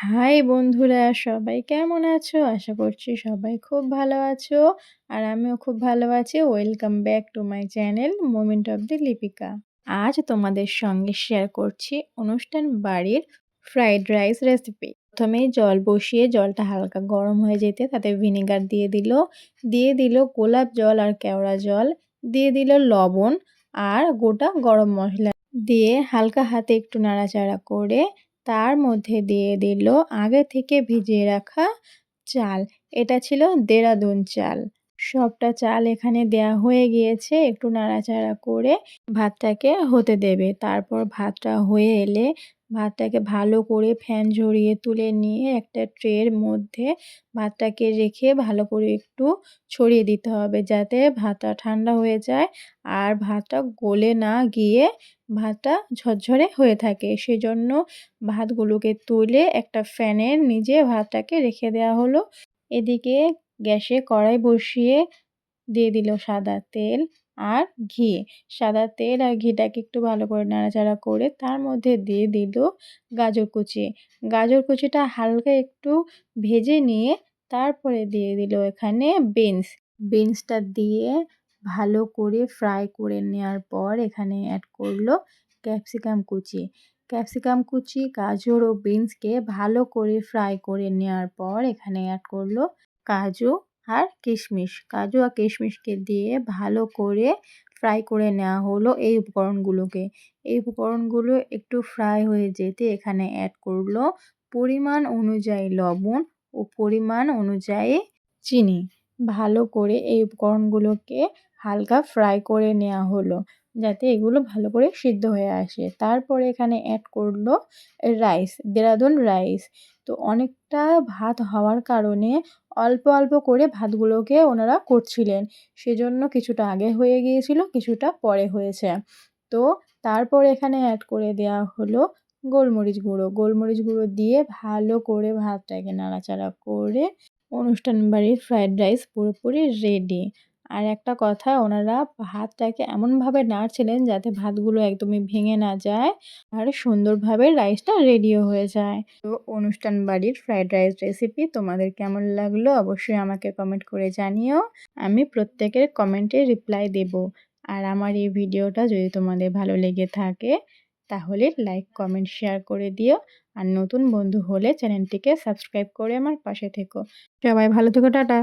High বন্ধুরা, সবাই কেমন আছো? আশা করছি সবাই খুব ভালো আছো। আর আমিও খুব ভালো আছি। Welcome back to my channel moment of the Lipika. আজ তোমাদের সঙ্গে শেয়ার করছি অনুষ্ঠান বাড়ির ফ্রাইড রাইস রেসিপি। প্রথমেই জল বসিয়ে জলটা হালকা গরম হয়ে যেতে তাতে ভিনেগার দিয়ে দিল গোলাপ জল আর কেওড়া জল, দিয়ে দিল লবণ আর গোটা গরম মশলা দিয়ে হালকা হাতে একটু নাড়াচাড়া করে তার মধ্যে দিয়ে দিল আগে থেকে ভিজিয়ে রাখা চাল। এটা ছিল দেরাদুন চাল। সবটা চাল এখানে দেয়া হয়ে গিয়েছে। একটু নাড়াচাড়া করে ভাতটাকে হতে দেবে। তারপর ভাতটা হয়ে এলে ভাতটাকে ভালো করে ফ্যান ঝরিয়ে তুলে নিয়ে একটা ট্রের মধ্যে ভাতটাকে রেখে ভালো করে একটু ছড়িয়ে দিতে হবে, যাতে ভাতটা ঠান্ডা হয়ে যায় আর ভাতটা গলে না গিয়ে ভাতটা ঝরঝরে হয়ে থাকে। সেজন্য ভাতগুলোকে তুলে একটা ফ্যানের নিচে ভাতটাকে রেখে দেওয়া হলো। এদিকে গ্যাসে কড়াই বসিয়ে দিয়ে দিল সাদা তেল আর ঘি। সাদা তেল আর ঘিটাকে একটু ভালো করে নাড়াচাড়া করে তার মধ্যে দিয়ে দিল গাজর কুচি। গাজর কুচিটা হালকা একটু ভেজে নিয়ে তারপরে দিয়ে দিল এখানে বিনস। বিনসটা দিয়ে ভালো করে ফ্রাই করে নেওয়ার পর এখানে অ্যাড করলো ক্যাপসিকাম কুচি। ক্যাপসিকাম কুচি, গাজর ও বিনসকে ভালো করে ফ্রাই করে নেওয়ার পর এখানে অ্যাড করলো কাজু আর কিশমিশ। কাজু আর কিশমিশকে দিয়ে ভালো করে ফ্রাই করে নেওয়া হলো এই উপকরণগুলোকে। এই উপকরণগুলো একটু ফ্রাই হয়ে যেতে এখানে অ্যাড করলো পরিমাণ অনুযায়ী লবণ ও পরিমাণ অনুযায়ী চিনি। ভালো করে এই উপকরণগুলোকে হালকা ফ্রাই করে নেওয়া হলো, যাতে এগুলো ভালো করে সিদ্ধ হয়ে আসে। তারপরে এখানে অ্যাড করলো রাইস, দেরাদুন রাইস। তো অনেকটা ভাত হওয়ার কারণে অল্প অল্প করে ভাতগুলোকে ওনারা করছিলেন। সেজন্য কিছুটা আগে হয়ে গিয়েছিল, কিছুটা পরে হয়েছে। তো তারপর এখানে অ্যাড করে দেওয়া হলো গোলমরিচ গুঁড়ো। গোলমরিচ গুঁড়ো দিয়ে ভালো করে ভাতটাকে নাড়াচাড়া করে অনুষ্ঠান বাড়ির ফ্রায়েড রাইস পুরোপুরি রেডি। আর একটা কথা, ওনারা ভাতটাকে এমনভাবে নাড়ছিলেন যাতে ভাতগুলো একদমই ভেঙে না যায় আর সুন্দরভাবে রাইসটা রেডিও হয়ে যায়। তো অনুষ্ঠান বাড়ির ফ্রায়েড রাইস রেসিপি তোমাদের কেমন লাগলো অবশ্যই আমাকে কমেন্ট করে জানিও। আমি প্রত্যেকের কমেন্টে রিপ্লাই দেব। আর আমার এই ভিডিওটা যদি তোমাদের ভালো লেগে থাকে তাহলে লাইক, কমেন্ট, শেয়ার করে দিও। আর নতুন বন্ধু হলে চ্যানেলটিকে সাবস্ক্রাইব করে আমার পাশে থেকো। সবাই ভালো থেকো, টাটা।